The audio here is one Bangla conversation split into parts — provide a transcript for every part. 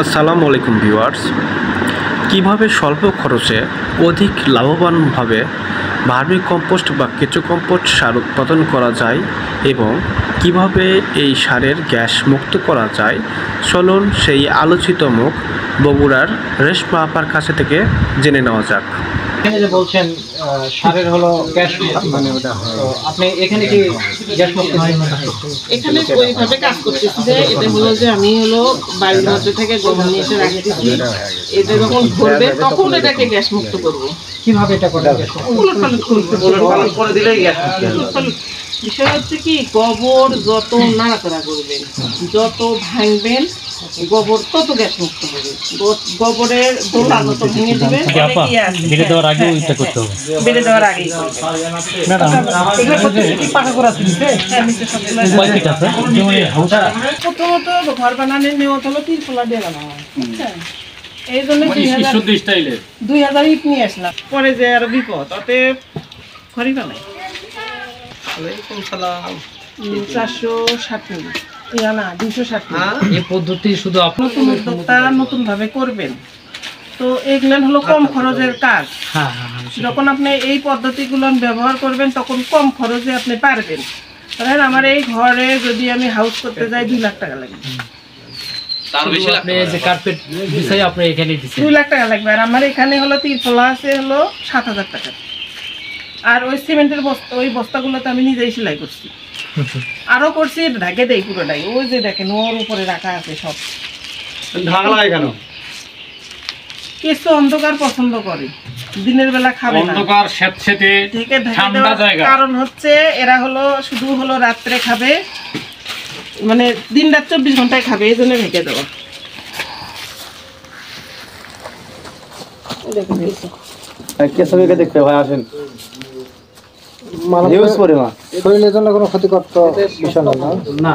আসসালামু আলাইকুম ভিউয়ার্স, কিভাবে স্বল্প খরচে অধিক লাভবানভাবে ভার্মি কম্পোস্ট বা কেঁচো কম্পোস্ট সার উৎপাদন করা যায় এবং কিভাবে এই সারের গ্যাস মুক্ত করা যায়, চলুন সেই আলোচিত মুখ বগুড়ার রেশমা আপার কাছে থেকে জেনে নেওয়া যাক। এখানে যে বলছেন সারের হলো গ্যাস মানে ওটা আপনি এখানে কি গ্যাস মুক্ত এখানে ওইভাবে কাজ করতেছি যে এটা হলো যে আমি হলো বাড়ির মধ্যে থেকে গোবর নিয়ে এসে রাখতেছি, এটা যখন ভরবে তখন এটাকে গ্যাস মুক্ত করবো। কিভাবে এটা করে দিলেই গ্যাস বিষয় হচ্ছে কি, গোবর যত নাড়াচাড়া করবেন, যত ভাঙবেন গোবর তত গ্যাস মুক্ত হবে। গোবরের দোলা যত ভেঙে দিবেন বেড়ে দেওয়ার আগে ওইটা করতে হবে। বেড়ে দেওয়ার আগেই প্রথমত ঘর বানানোর নিয়ত হলো 3 ফোলা দিয়ে বানানো হয়। এই জন্য 2000 ইট নিয়ে আসলাম, পরে যে আরো বিপদ, অতে ঘরই বানাই। 460 না 260। এই পদ্ধতি শুধু নতুন উদ্যোক্তা নতুন ভাবে করবেন তো এগুলো হলো কম খরচের কাজ। যখন আপনি এই পদ্ধতিগুলো ব্যবহার করবেন তখন কম খরচে আপনি পারবেন। ধরেন আমার এই ঘরে যদি আমি হাউস করতে যাই 2 লাখ টাকা লাগবে, তার বেশি আপনি যে কার্পেট বিছাই আপনি এখানে দিছেন 2 লাখ টাকা লাগবে। আর আমার এখানে হলো 3 ফোলা আছে হলো 7000 টাকা। আর ওই সিমেন্টের বস্তা, ওই বস্তাগুলো তো আমি নিজেই সেলাই করছি, আরো করছি, ঢাকে দেই পুরোটাই। ওই যে দেখেন ওর উপরে রাখা আছে সব। ঢাকলাই কেন? কিছু অন্ধকার পছন্দ করে, দিনের বেলা খাবে না, অন্ধকার স্যাঁতস্যাঁতে ঢেকে ঠান্ডা জায়গা। কারণ হচ্ছে এরা হলো শুধু হলো রাত্রে খাবে, মানে দিন রাত 24 ঘন্টায় খাবে, এই জন্য ঢেকে দেওয়া। দেখতে ভাই আসেন, শরীরের জন্য কোনো ক্ষতিকর তো বিষয় না।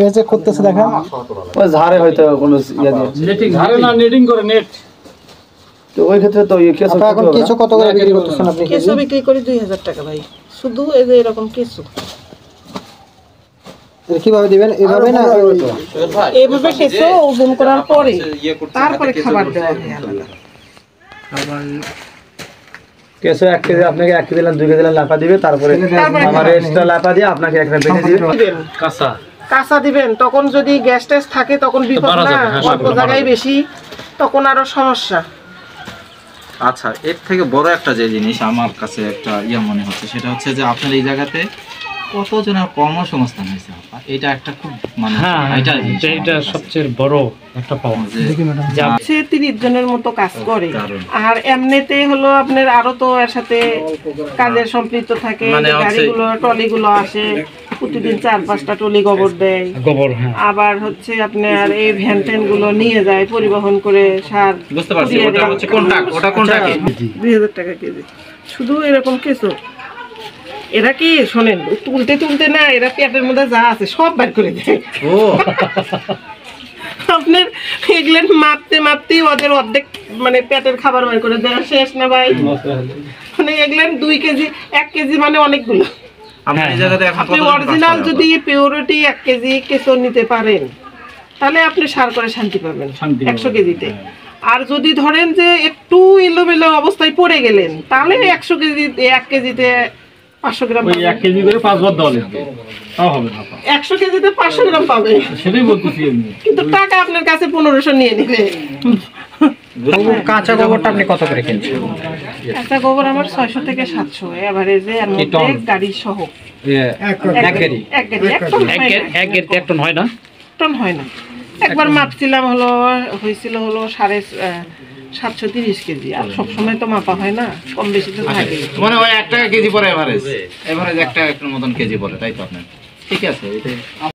এই যে করতেছে দেখেন, ওই ঝাড়ে হয়তো কোনো ইয়া দিয়ে নেটিং ঝাড়ে না, নেটিং করে নেট। তো ওই ক্ষেত্রে তো কেঁচো এখন কেঁচো কত করে বিক্রি করতেছেন আপনি? কেঁচো বিক্রি করি 2000 টাকা ভাই, শুধু এই যে এরকম কেঁচো। কিভাবে দিবেন? এইভাবে না এইভাবে কেঁচো ওজন করার পরে তারপরে খাবার দেওয়া হয় আলাদা। কেঁচো 1 কেজি আপনাকে 1 কেজি দিলাম, 2 কেজি দিলাম লাফা দিবে, তারপরে আমার এক্সট্রা লাফা দিয়ে আপনাকে একটা বেঁধে দিবে। কাঁচা কাঁচা দিবেন, তখন যদি গ্যাস টেস থাকে তখন বিপদ না, অল্প জায়গায় বেশি, তখন আরো সমস্যা। আচ্ছা, এর থেকে বড় একটা যে জিনিস আমার কাছে একটা মনে হচ্ছে, সেটা হচ্ছে যে আপনার এই জায়গাতে কতজনের কর্মসংস্থান হয়েছে। এটা একটা খুব মানে এটা সবচেয়ে বড় একটা পাওয়া। সে 30 জনের মতো কাজ করে। আর এমনিতে হলো আপনার আরো তো এর সাথে কাজের সম্পৃক্ত থাকে, গাড়িগুলো ট্রলিগুলো আসে, প্রতিদিন 4-5টা ট্রলি গোবর দেয়। আবার হচ্ছে আপনার এই ভ্যান ট্যান গুলো নিয়ে যায় পরিবহন করে সার। বুঝতে পারছি, ওটা হচ্ছে ওটা কোনটা কি 2000 টাকা কেজি শুধু এরকম কিছু। এরা কি শোনেন, তুলতে তুলতে না এরা পেটের মধ্যে যা আছে সব বের করে দেয়। আপনার এগুলো মাপতে মাপতেই ওদের অর্ধেক মানে পেটের খাবার বের করে দেওয়া শেষ না ভাই। মানে এগুলো 2 কেজি 1 কেজি মানে অনেকগুলো। আপনি অরিজিনাল যদি পিওরিটি 1 কেজি কেঁচো নিতে পারেন তাহলে আপনি সার করে শান্তি পাবেন 100 কেজিতে। আর যদি ধরেন যে একটু এলোমেলো অবস্থায় পড়ে গেলেন তাহলে 100 কেজি 1 কেজিতে 500 গ্রাম, 1 কেজি করে 5 বার দেওয়া লাগবে, তাও হবে না। 100 কেজিতে 500 গ্রাম পাবে, সেটাই বলতেছি আমি। কিন্তু টাকা আপনার কাছে 1500 নিয়ে নিবে। কাঁচা গোবরটা আপনি কত করে কিনছেন? কাঁচা গোবর আমার 600 থেকে 700 এভারেজে, এর মধ্যে গাড়ি সহ। এক গাড়ি 1 গাড়ি 1 টন হয় না, টন হয় না। একবার মাপছিলাম হয়েছিল 730 কেজি। আর সবসময় তো মাপা হয় না, কম বেশি তো থাকে। মানে ওই 1 টাকা কেজি পরে এভারেজ 1 টাকা মতন কেজি পরে, তাই তো আপনার? ঠিক আছে, এটাই।